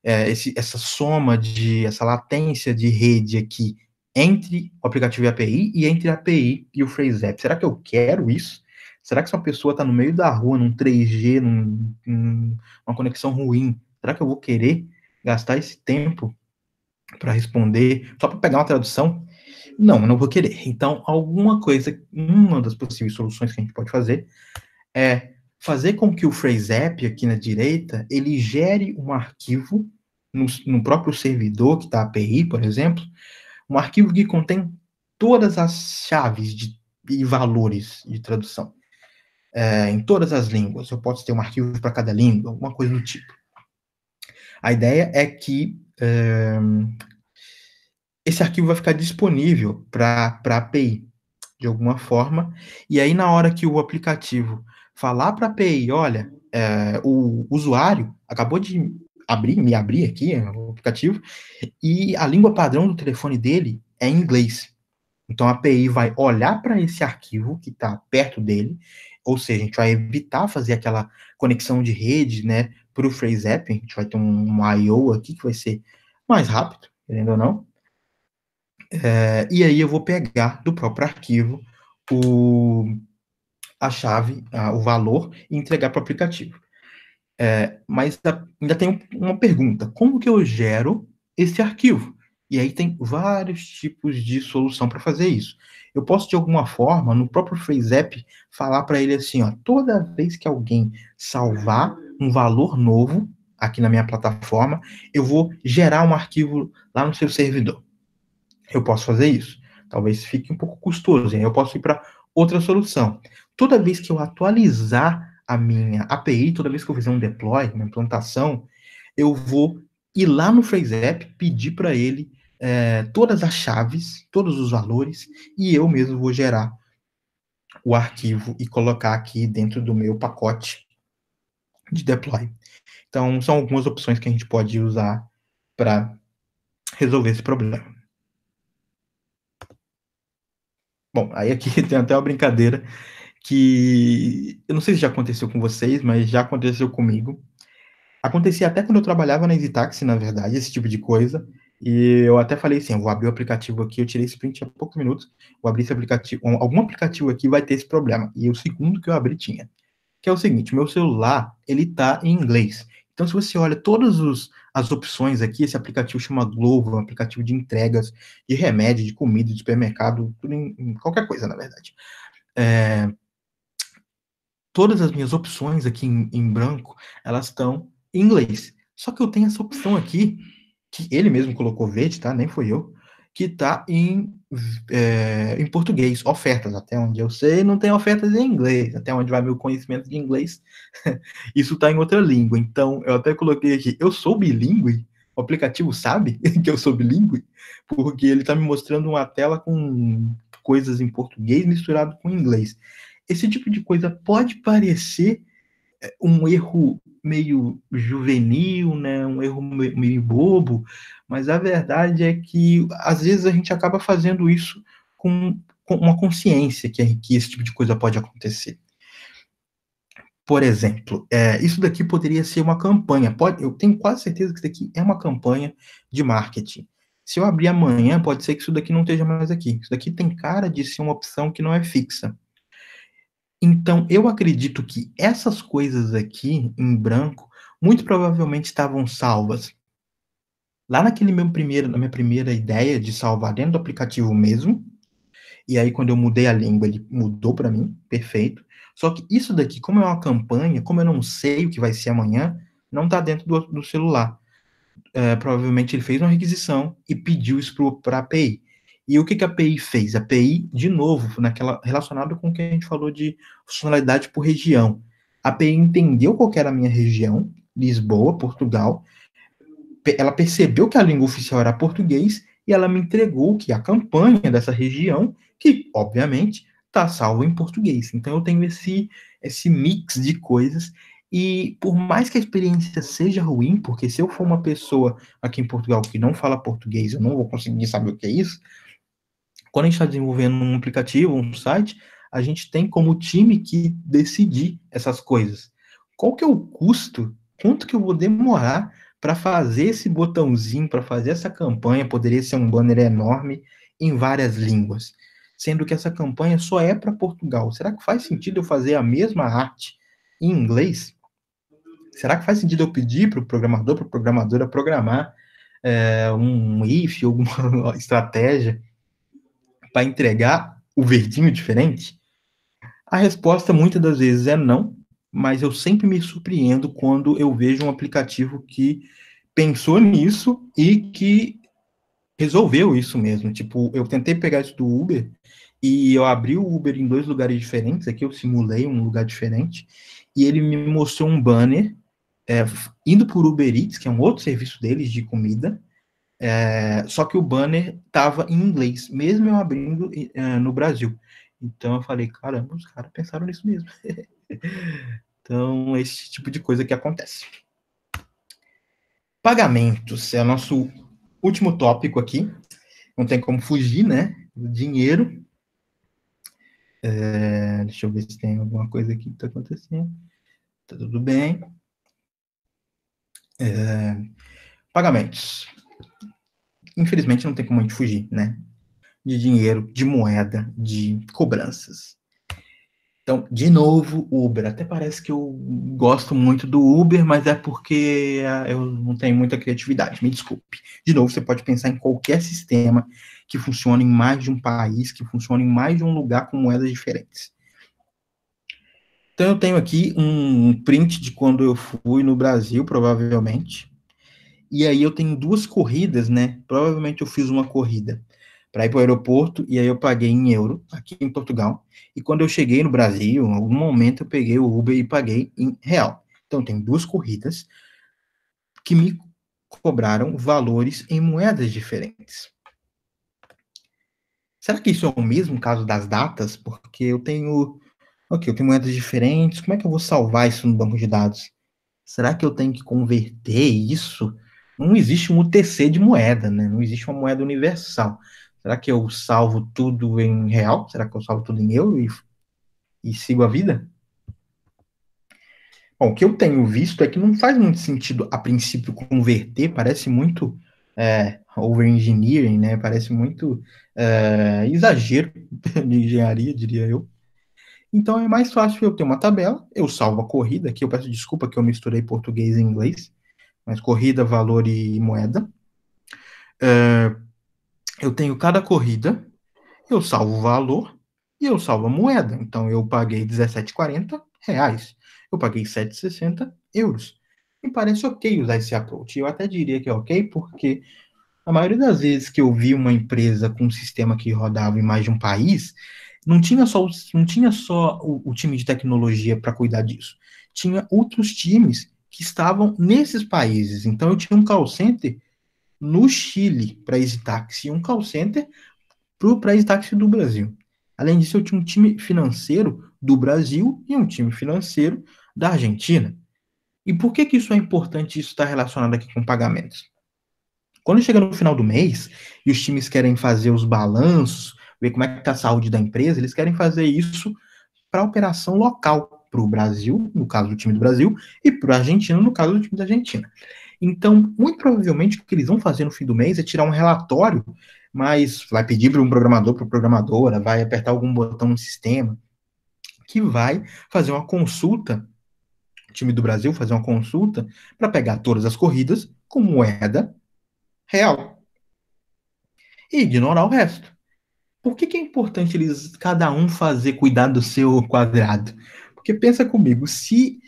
Essa soma essa latência de rede aqui entre o aplicativo e a API e entre a API e o PhraseApp. Será que eu quero isso? Será que se uma pessoa está no meio da rua, num 3G, numa conexão ruim, será que eu vou querer gastar esse tempo para responder, só para pegar uma tradução? Não, eu não vou querer. Então, alguma coisa, uma das possíveis soluções que a gente pode fazer é fazer com que o PhraseApp, aqui na direita, ele gere um arquivo no próprio servidor, que está a API, por exemplo, um arquivo que contém todas as chaves e valores de tradução, em todas as línguas. Eu posso ter um arquivo para cada língua, alguma coisa do tipo. A ideia é que esse arquivo vai ficar disponível para a API, de alguma forma, e aí na hora que o aplicativo falar para a API, olha, o usuário acabou de me abrir aqui o aplicativo, e a língua padrão do telefone dele é em inglês. Então a API vai olhar para esse arquivo que está perto dele, ou seja, a gente vai evitar fazer aquela conexão de rede, né, para o Phrase App, a gente vai ter um I/O aqui que vai ser mais rápido, querendo ou não, e aí eu vou pegar do próprio arquivo a chave, o valor, e entregar para o aplicativo. Mas ainda tem uma pergunta: como que eu gero esse arquivo? E aí tem vários tipos de solução para fazer isso. Eu posso, de alguma forma, no próprio FaceApp, falar para ele assim, ó, toda vez que alguém salvar um valor novo aqui na minha plataforma, eu vou gerar um arquivo lá no seu servidor. Eu posso fazer isso. Talvez fique um pouco custoso, hein? Eu posso ir para outra solução. Toda vez que eu atualizar a minha API, toda vez que eu fizer um deploy, uma implantação, eu vou ir lá no FraseApp, pedir para ele todas as chaves, todos os valores, e eu mesmo vou gerar o arquivo e colocar aqui dentro do meu pacote de deploy. Então, são algumas opções que a gente pode usar para resolver esse problema. Bom, aí aqui tem até uma brincadeira que eu não sei se já aconteceu com vocês, mas já aconteceu comigo. Acontecia até quando eu trabalhava na EasyTaxi, na verdade, esse tipo de coisa. E eu até falei assim, eu vou abrir o aplicativo aqui, eu tirei esse print há poucos minutos, vou abrir esse aplicativo, algum aplicativo aqui vai ter esse problema. E o segundo que eu abri tinha. Que é o seguinte, meu celular, ele tá em inglês. Então, se você olha todas as opções aqui, esse aplicativo chama Glovo, um aplicativo de entregas, de remédio, de comida, de supermercado, tudo em qualquer coisa, na verdade. Todas as minhas opções aqui em branco, elas estão em inglês. Só que eu tenho essa opção aqui, que ele mesmo colocou verde, tá? Nem foi eu, que está em português, ofertas, até onde eu sei, não tem ofertas em inglês, até onde vai meu conhecimento de inglês, isso está em outra língua. Então, eu até coloquei aqui, eu sou bilíngue, o aplicativo sabe que eu sou bilíngue, porque ele está me mostrando uma tela com coisas em português misturado com inglês. Esse tipo de coisa pode parecer um erro meio juvenil, né? Um erro meio bobo, mas a verdade é que às vezes a gente acaba fazendo isso com uma consciência que esse tipo de coisa pode acontecer. Por exemplo, isso daqui poderia ser uma campanha. Eu tenho quase certeza que isso daqui é uma campanha de marketing. Se eu abrir amanhã, pode ser que isso daqui não esteja mais aqui. Isso daqui tem cara de ser uma opção que não é fixa. Então, eu acredito que essas coisas aqui, em branco, muito provavelmente estavam salvas lá na minha primeira ideia de salvar dentro do aplicativo mesmo, e aí quando eu mudei a língua, ele mudou para mim, perfeito. Só que isso daqui, como é uma campanha, como eu não sei o que vai ser amanhã, não está dentro do celular. Provavelmente ele fez uma requisição e pediu isso para a API. E o que a API fez? A API, de novo, relacionado com o que a gente falou de funcionalidade por região. A API entendeu qual era a minha região, Lisboa, Portugal. Ela percebeu que a língua oficial era português e ela me entregou que a campanha dessa região, que, obviamente, está salvo em português. Então, eu tenho esse mix de coisas. E por mais que a experiência seja ruim, porque se eu for uma pessoa aqui em Portugal que não fala português, eu não vou conseguir saber o que é isso. Quando a gente está desenvolvendo um aplicativo, um site, a gente tem como time que decidir essas coisas. Qual que é o custo? Quanto que eu vou demorar para fazer esse botãozinho, para fazer essa campanha? Poderia ser um banner enorme em várias línguas, sendo que essa campanha só é para Portugal. Será que faz sentido eu fazer a mesma arte em inglês? Será que faz sentido eu pedir para o programador, para a programadora programar um if, alguma estratégia para entregar o verdinho diferente? A resposta muitas das vezes é não, mas eu sempre me surpreendo quando eu vejo um aplicativo que pensou nisso e que resolveu isso mesmo. Tipo, eu tentei pegar isso do Uber e eu abri o Uber em 2 lugares diferentes. Aqui eu simulei um lugar diferente e ele me mostrou um banner indo por Uber Eats, que é um outro serviço deles de comida, Só que o banner estava em inglês, mesmo eu abrindo no Brasil. Então eu falei, caramba, os caras pensaram nisso mesmo. Então, esse tipo de coisa que acontece. Pagamentos é o nosso último tópico aqui. Não tem como fugir, né? O dinheiro. Deixa eu ver se tem alguma coisa aqui que está acontecendo. Tá tudo bem. Pagamentos. Infelizmente não tem como a gente fugir, né? De dinheiro, de moeda, de cobranças. Então, de novo, Uber. Até parece que eu gosto muito do Uber, mas é porque eu não tenho muita criatividade. Me desculpe. De novo, você pode pensar em qualquer sistema que funcione em mais de um país, que funcione em mais de um lugar com moedas diferentes. Então, eu tenho aqui um print de quando eu fui no Brasil, provavelmente. E aí eu tenho duas corridas, né? Provavelmente eu fiz uma corrida para ir para o aeroporto e aí eu paguei em euro aqui em Portugal. E quando eu cheguei no Brasil, em algum momento eu peguei o Uber e paguei em real. Então tem duas corridas que me cobraram valores em moedas diferentes. Será que isso é o mesmo caso das datas? Porque eu tenho, ok, eu tenho moedas diferentes. Como é que eu vou salvar isso no banco de dados? Será que eu tenho que converter isso? Não existe um UTC de moeda, né? Não existe uma moeda universal. Será que eu salvo tudo em real? Será que eu salvo tudo em euro e sigo a vida? Bom, o que eu tenho visto é que não faz muito sentido, a princípio, converter. Parece muito over-engineering, né? Parece muito exagero de engenharia, diria eu. Então é mais fácil eu ter uma tabela, eu salvo a corrida, aqui eu peço desculpa que eu misturei português e inglês, mas corrida, valor e moeda. Eu tenho cada corrida, eu salvo o valor e eu salvo a moeda. Então eu paguei R$17,40, eu paguei 7,60 euros. Me parece ok usar esse approach. Eu até diria que é ok, porque a maioria das vezes que eu vi uma empresa com um sistema que rodava em mais de um país, não tinha só o time de tecnologia para cuidar disso. Tinha outros times que estavam nesses países. Então eu tinha um call center no Chile para Easy Taxi e um call center para Easy Taxi do Brasil. Além disso, eu tinha um time financeiro do Brasil e um time financeiro da Argentina. E por que isso é importante, isso está relacionado aqui com pagamentos? Quando chega no final do mês e os times querem fazer os balanços, ver como é que está a saúde da empresa, eles querem fazer isso para a operação local, para o Brasil, no caso do time do Brasil, e para a Argentina, no caso do time da Argentina. Então, muito provavelmente, o que eles vão fazer no fim do mês é tirar um relatório, mas vai pedir para um programador, para a programadora, vai apertar algum botão no sistema, que vai fazer uma consulta, o time do Brasil fazer uma consulta, para pegar todas as corridas com moeda real e ignorar o resto. Por que é importante eles, cada um, cuidar do seu quadrado? Porque pensa comigo, se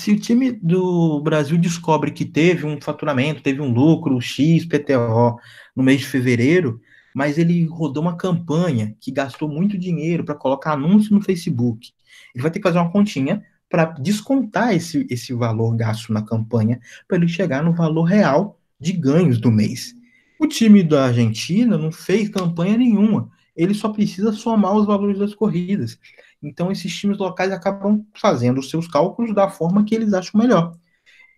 o time do Brasil descobre que teve um faturamento, teve um lucro X, PTO no mês de fevereiro, mas ele rodou uma campanha que gastou muito dinheiro para colocar anúncio no Facebook, ele vai ter que fazer uma continha para descontar esse valor gasto na campanha para ele chegar no valor real de ganhos do mês. O time da Argentina não fez campanha nenhuma, ele só precisa somar os valores das corridas. Então, esses times locais acabam fazendo os seus cálculos da forma que eles acham melhor.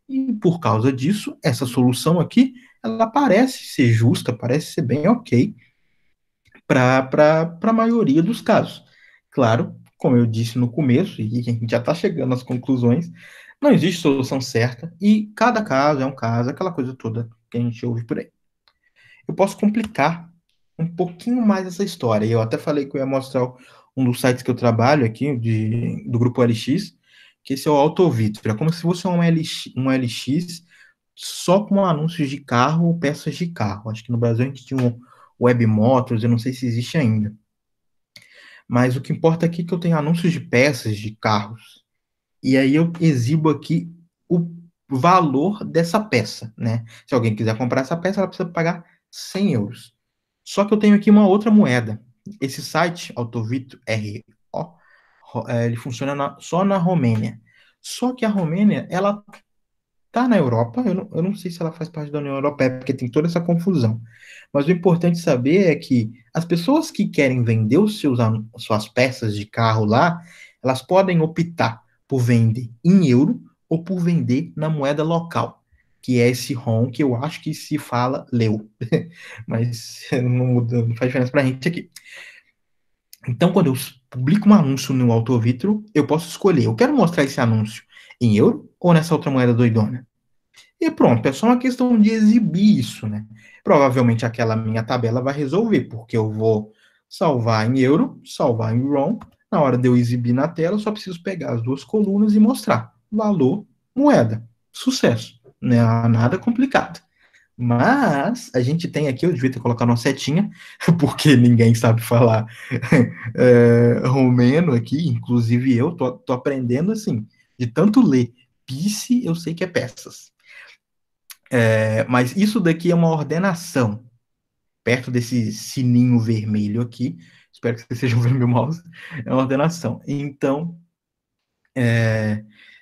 E, por causa disso, essa solução aqui, ela parece ser justa, parece ser bem ok para a maioria dos casos. Claro, como eu disse no começo, e a gente já está chegando às conclusões, não existe solução certa e cada caso é um caso, aquela coisa toda que a gente ouve por aí. Eu posso complicar um pouquinho mais essa história. Eu até falei que eu ia mostrar um dos sites que eu trabalho aqui, do grupo LX, que esse é o Autovitor. É como se fosse um LX só com anúncios de carro ou peças de carro. Acho que no Brasil a gente tinha um Web Motors, eu não sei se existe ainda. Mas o que importa aqui é que eu tenho anúncios de peças de carros. E aí eu exibo aqui o valor dessa peça, né? Se alguém quiser comprar essa peça, ela precisa pagar 100 euros. Só que eu tenho aqui uma outra moeda. Esse site, Autovito RO, ele funciona só na Romênia. Só que a Romênia, ela está na Europa, eu não sei se ela faz parte da União Europeia, porque tem toda essa confusão. Mas o importante saber é que as pessoas que querem vender suas peças de carro lá, elas podem optar por vender em euro ou por vender na moeda local, que é esse RON, que eu acho que se fala leu. Mas não, muda, não faz diferença para a gente aqui. Então, quando eu publico um anúncio no Autovitro, eu posso escolher, eu quero mostrar esse anúncio em euro ou nessa outra moeda doidona. E pronto, é só uma questão de exibir isso, né? Provavelmente aquela minha tabela vai resolver, porque eu vou salvar em euro, salvar em RON. Na hora de eu exibir na tela, eu só preciso pegar as duas colunas e mostrar valor, moeda. Sucesso. Não é nada complicado. Mas a gente tem aqui, eu devia ter colocado uma setinha, porque ninguém sabe falar romeno aqui, inclusive eu, tô aprendendo assim, de tanto ler. Pice, eu sei que é peças. Mas isso daqui é uma ordenação, perto desse sininho vermelho aqui. Espero que vocês estejam vendo meu mouse. É uma ordenação. Então,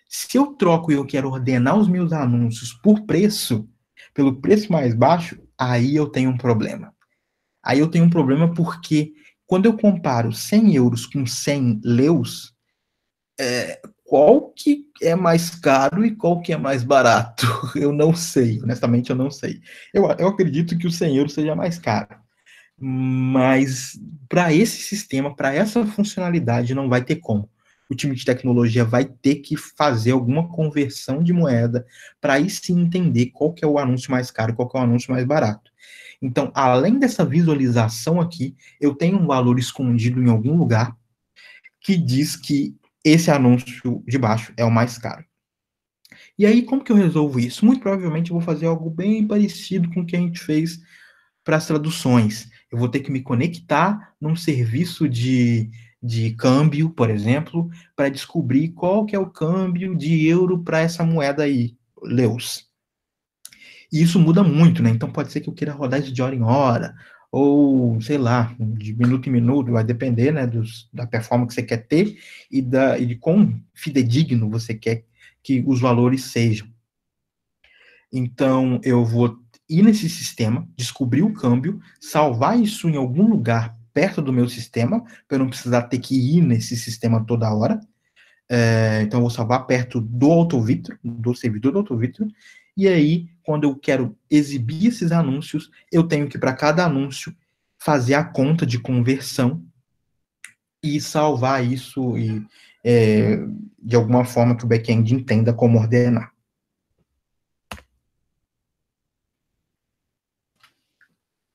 se eu troco e eu quero ordenar os meus anúncios por preço, pelo preço mais baixo, aí eu tenho um problema. Aí eu tenho um problema porque quando eu comparo 100 euros com 100 leus, qual que é mais caro e qual que é mais barato? Eu não sei, honestamente eu não sei. Eu acredito que o 100 euros seja mais caro, mas para esse sistema, para essa funcionalidade, não vai ter como. O time de tecnologia vai ter que fazer alguma conversão de moeda para aí sim entender qual que é o anúncio mais caro e qual que é o anúncio mais barato. Então, além dessa visualização aqui, eu tenho um valor escondido em algum lugar que diz que esse anúncio de baixo é o mais caro. E aí, como que eu resolvo isso? Muito provavelmente eu vou fazer algo bem parecido com o que a gente fez para as traduções. Eu vou ter que me conectar num serviço de câmbio, por exemplo, para descobrir qual que é o câmbio de euro para essa moeda aí, Leus. E isso muda muito, né? Então pode ser que eu queira rodar isso de hora em hora, ou sei lá, de minuto em minuto, vai depender, né, da performance que você quer ter e de quão fidedigno você quer que os valores sejam. Então eu vou ir nesse sistema, descobrir o câmbio, salvar isso em algum lugar perto do meu sistema, para eu não precisar ter que ir nesse sistema toda hora. Então, eu vou salvar perto do Autovitro, do servidor do Autovitro, e aí, quando eu quero exibir esses anúncios, eu tenho que, para cada anúncio, fazer a conta de conversão e salvar isso de alguma forma que o back-end entenda como ordenar.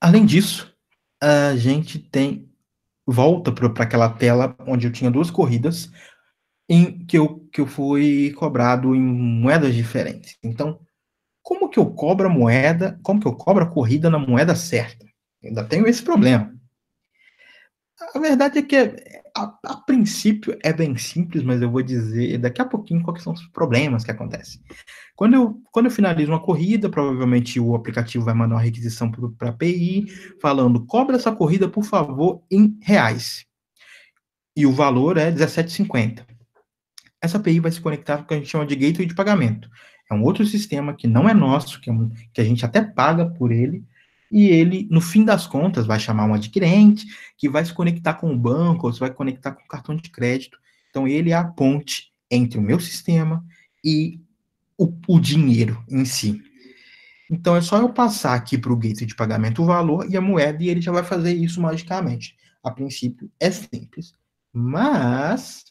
Além disso, a gente volta para aquela tela onde eu tinha duas corridas, em que eu fui cobrado em moedas diferentes. Então, como que eu cobro a moeda, como que eu cobro a corrida na moeda certa? Eu ainda tenho esse problema. A verdade é que, a princípio, é bem simples, mas eu vou dizer daqui a pouquinho quais são os problemas que acontecem. Quando eu finalizo uma corrida, provavelmente o aplicativo vai mandar uma requisição para a API, falando, cobra essa corrida, por favor, em reais. E o valor é R$17,50. Essa API vai se conectar com o que a gente chama de gateway de pagamento. É um outro sistema que não é nosso, que a gente até paga por ele, e ele, no fim das contas, vai chamar um adquirente, que vai se conectar com o banco, ou se vai conectar com o cartão de crédito. Então, ele é a ponte entre o meu sistema e o dinheiro em si. Então, é só eu passar aqui para o gateway de pagamento o valor e a moeda, e ele já vai fazer isso magicamente. A princípio, é simples. Mas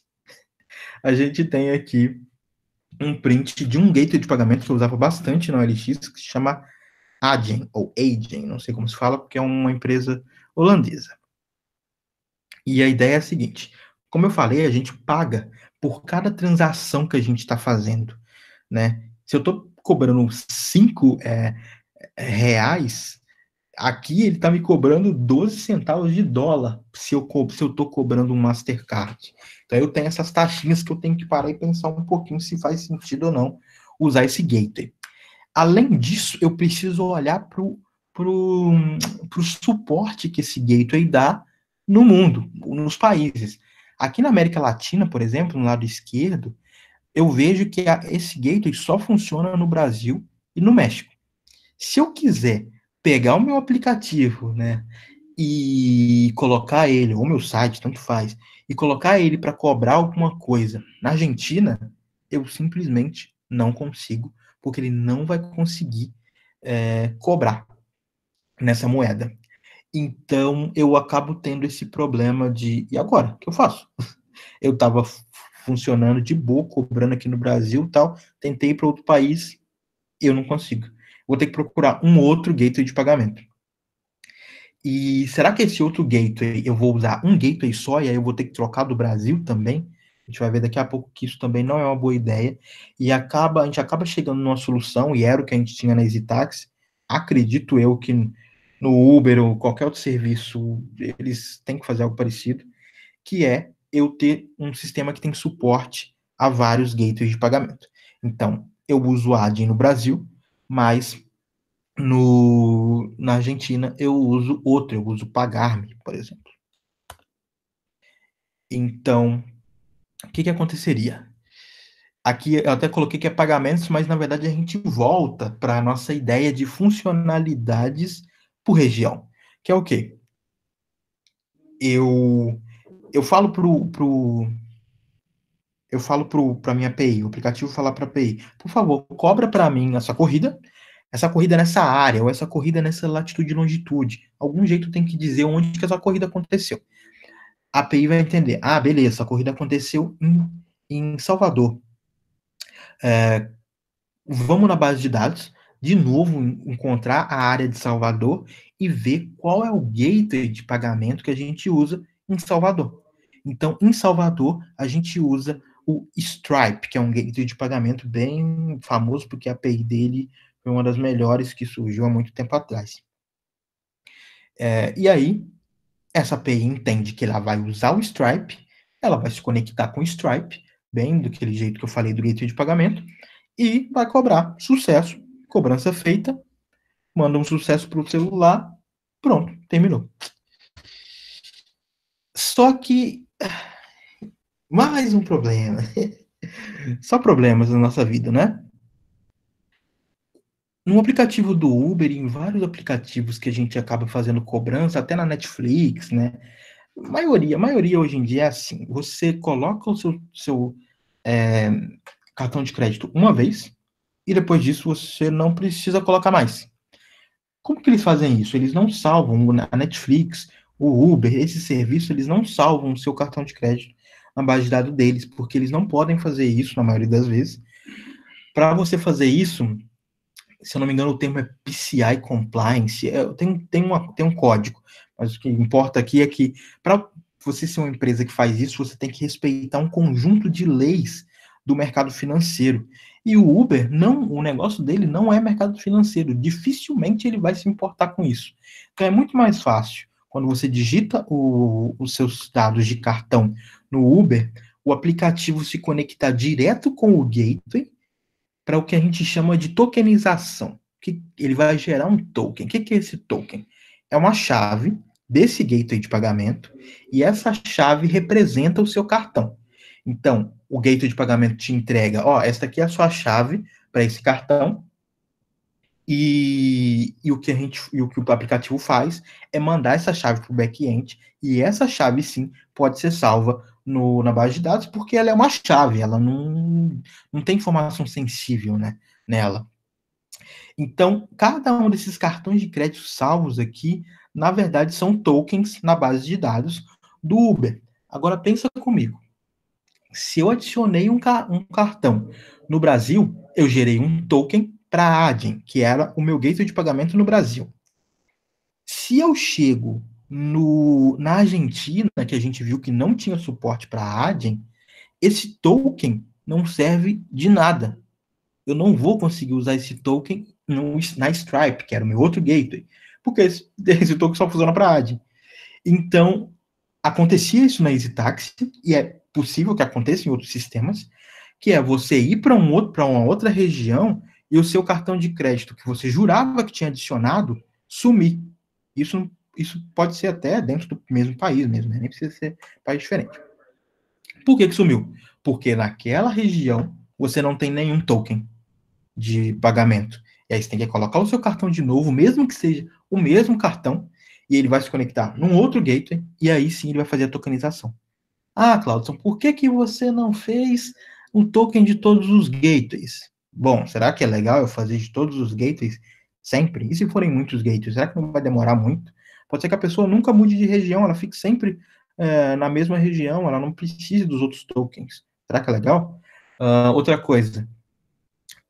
a gente tem aqui um print de um gateway de pagamento que eu usava bastante na OLX, que se chama Adyen, ou Adyen, não sei como se fala, porque é uma empresa holandesa. E a ideia é a seguinte, como eu falei, a gente paga por cada transação que a gente está fazendo, né? Se eu estou cobrando 5 reais, aqui ele está me cobrando 12 centavos de dólar se eu estou cobrando um Mastercard. Então eu tenho essas taxinhas que eu tenho que parar e pensar um pouquinho se faz sentido ou não usar esse gateway. Além disso, eu preciso olhar para o suporte que esse gateway dá no mundo, nos países. Aqui na América Latina, por exemplo, no lado esquerdo, eu vejo que esse gateway só funciona no Brasil e no México. Se eu quiser pegar o meu aplicativo, né, e colocar ele, ou meu site, tanto faz, e colocar ele para cobrar alguma coisa na Argentina, eu simplesmente não consigo, porque ele não vai conseguir cobrar nessa moeda. Então, eu acabo tendo esse problema de, e agora? O que eu faço? Eu estava funcionando de boa, cobrando aqui no Brasil e tal, tentei ir para outro país, eu não consigo. Vou ter que procurar um outro gateway de pagamento. E será que esse outro gateway, eu vou usar um gateway só e aí eu vou ter que trocar do Brasil também? A gente vai ver daqui a pouco que isso também não é uma boa ideia. E a gente acaba chegando numa solução, e era o que a gente tinha na EasyTaxi. Acredito eu que no Uber ou qualquer outro serviço, eles têm que fazer algo parecido, que é eu ter um sistema que tem suporte a vários gateways de pagamento. Então, eu uso a Adyen no Brasil, mas na Argentina eu uso outro, eu uso Pagar.me, por exemplo. Então, o que aconteceria? Aqui eu até coloquei que é pagamentos, mas na verdade a gente volta para a nossa ideia de funcionalidades por região, que é o quê? Eu falo eu falo para minha API, o aplicativo fala para a API, por favor, cobra para mim essa corrida nessa área, ou essa corrida nessa latitude e longitude. Algum jeito tem que dizer onde que essa corrida aconteceu. A API vai entender, beleza, a corrida aconteceu em Salvador. Vamos na base de dados, de novo encontrar a área de Salvador e ver qual é o gateway de pagamento que a gente usa em Salvador. Então, em Salvador, a gente usa o Stripe, que é um gateway de pagamento bem famoso, porque a API dele foi uma das melhores que surgiu há muito tempo atrás. E aí, essa API entende que ela vai usar o Stripe, ela vai se conectar com o Stripe, bem daquele jeito que eu falei do gateway de pagamento, e vai cobrar. Sucesso. Cobrança feita. Manda um sucesso para o celular. Pronto, terminou. Só que mais um problema. Só problemas na nossa vida, né? No aplicativo do Uber, em vários aplicativos que a gente acaba fazendo cobrança, até na Netflix, né? A maioria hoje em dia é assim: você coloca o seu cartão de crédito uma vez e depois disso você não precisa colocar mais. Como que eles fazem isso? Eles não salvam a Netflix, o Uber, esse serviço, eles não salvam o seu cartão de crédito na base de dados deles, porque eles não podem fazer isso na maioria das vezes. Para você fazer isso, se eu não me engano, o termo é PCI Compliance, tem um código, mas o que importa aqui é que para você ser uma empresa que faz isso, você tem que respeitar um conjunto de leis do mercado financeiro. E o Uber, não, o negócio dele não é mercado financeiro, dificilmente ele vai se importar com isso. Então é muito mais fácil, quando você digita os seus dados de cartão no Uber, o aplicativo se conectar direto com o gateway, para o que a gente chama de tokenização, que ele vai gerar um token. O que é esse token? É uma chave desse gateway de pagamento, e essa chave representa o seu cartão. Então, o gateway de pagamento te entrega, esta aqui é a sua chave para esse cartão, e o que o aplicativo faz é mandar essa chave para o back-end, e essa chave sim pode ser salva na base de dados, porque ela é uma chave, ela não tem informação sensível, né, nela. Então, cada um desses cartões de crédito salvos aqui, na verdade, são tokens na base de dados do Uber. Agora pensa comigo. Se eu adicionei um cartão no Brasil, eu gerei um token para a Adyen, que era o meu gateway de pagamento no Brasil. Se eu chego na Argentina, que a gente viu que não tinha suporte para a Adyen, esse token não serve de nada. Eu não vou conseguir usar esse token na Stripe, que era o meu outro gateway, porque esse token só funciona para a Adyen. Então, acontecia isso na EasyTaxi, e é possível que aconteça em outros sistemas, que é você ir para uma outra região e o seu cartão de crédito que você jurava que tinha adicionado sumir. Isso pode ser até dentro do mesmo país mesmo, né? Nem precisa ser país diferente. Por que sumiu? Porque naquela região você não tem nenhum token de pagamento. E aí você tem que colocar o seu cartão de novo, mesmo que seja o mesmo cartão, e ele vai se conectar num outro gateway, e aí sim ele vai fazer a tokenização. Ah, Claudson, por que que você não fez um token de todos os gateways? Bom, será que é legal eu fazer de todos os gateways sempre? E se forem muitos gateways, será que não vai demorar muito? Pode ser que a pessoa nunca mude de região, ela fique sempre na mesma região, ela não precise dos outros tokens. Será que é legal? Outra coisa,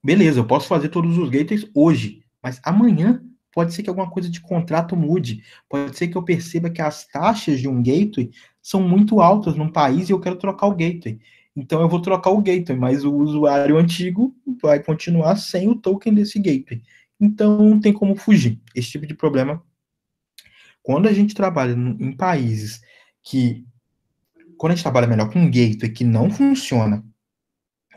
beleza, eu posso fazer todos os gateways hoje, mas amanhã pode ser que alguma coisa de contrato mude. Pode ser que eu perceba que as taxas de um gateway são muito altas num país e eu quero trocar o gateway. Então eu vou trocar o gateway, mas o usuário antigo vai continuar sem o token desse gateway. Então não tem como fugir. Esse tipo de problema, quando a gente trabalha em países que, quando a gente trabalha melhor com um gateway que não funciona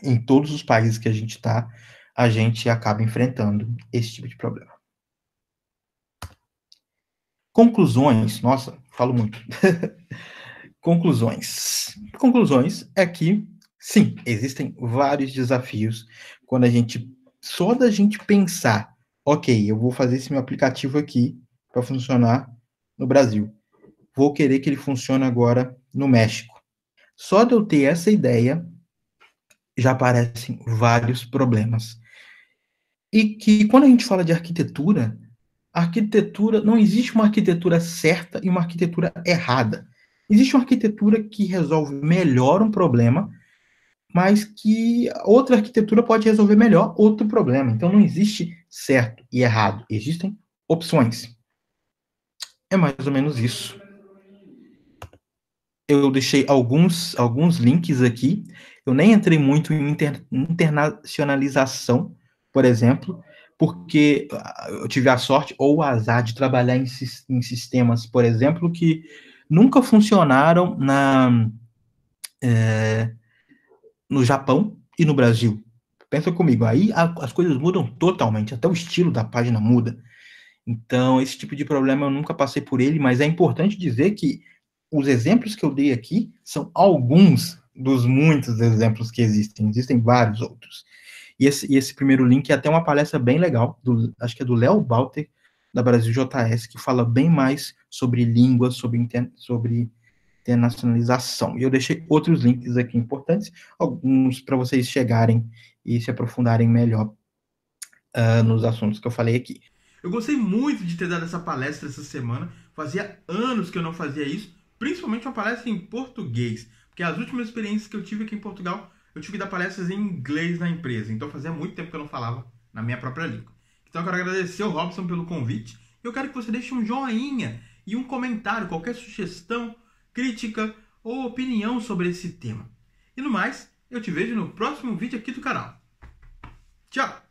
em todos os países que a gente está, a gente acaba enfrentando esse tipo de problema. Conclusões, nossa, falo muito. Conclusões. Conclusões é que, sim, existem vários desafios quando a gente, só da gente pensar, ok, eu vou fazer esse meu aplicativo aqui para funcionar no Brasil. Vou querer que ele funcione agora no México. Só de eu ter essa ideia, já aparecem vários problemas. E que quando a gente fala de arquitetura, não existe uma arquitetura certa e uma arquitetura errada. Existe uma arquitetura que resolve melhor um problema, mas que outra arquitetura pode resolver melhor outro problema. Então não existe certo e errado, existem opções. É mais ou menos isso. Eu deixei alguns links aqui. Eu nem entrei muito em internacionalização, por exemplo, porque eu tive a sorte ou o azar de trabalhar em sistemas, por exemplo, que nunca funcionaram no Japão e no Brasil. Pensa comigo, aí as coisas mudam totalmente, até o estilo da página muda. Então, esse tipo de problema eu nunca passei por ele, mas é importante dizer que os exemplos que eu dei aqui são alguns dos muitos exemplos que existem. Existem vários outros. E esse primeiro link é até uma palestra bem legal, acho que é do Léo Balter, da Brasil JS, que fala bem mais sobre línguas, sobre internacionalização. E eu deixei outros links aqui importantes, alguns para vocês chegarem e se aprofundarem melhor nos assuntos que eu falei aqui.
Eu gostei muito de ter dado essa palestra essa semana. Fazia anos que eu não fazia isso, principalmente uma palestra em português, porque as últimas experiências que eu tive aqui em Portugal, eu tive que dar palestras em inglês na empresa, então fazia muito tempo que eu não falava na minha própria língua. Então eu quero agradecer ao Robson pelo convite, e eu quero que você deixe um joinha e um comentário, qualquer sugestão, crítica ou opinião sobre esse tema. E no mais, eu te vejo no próximo vídeo aqui do canal. Tchau!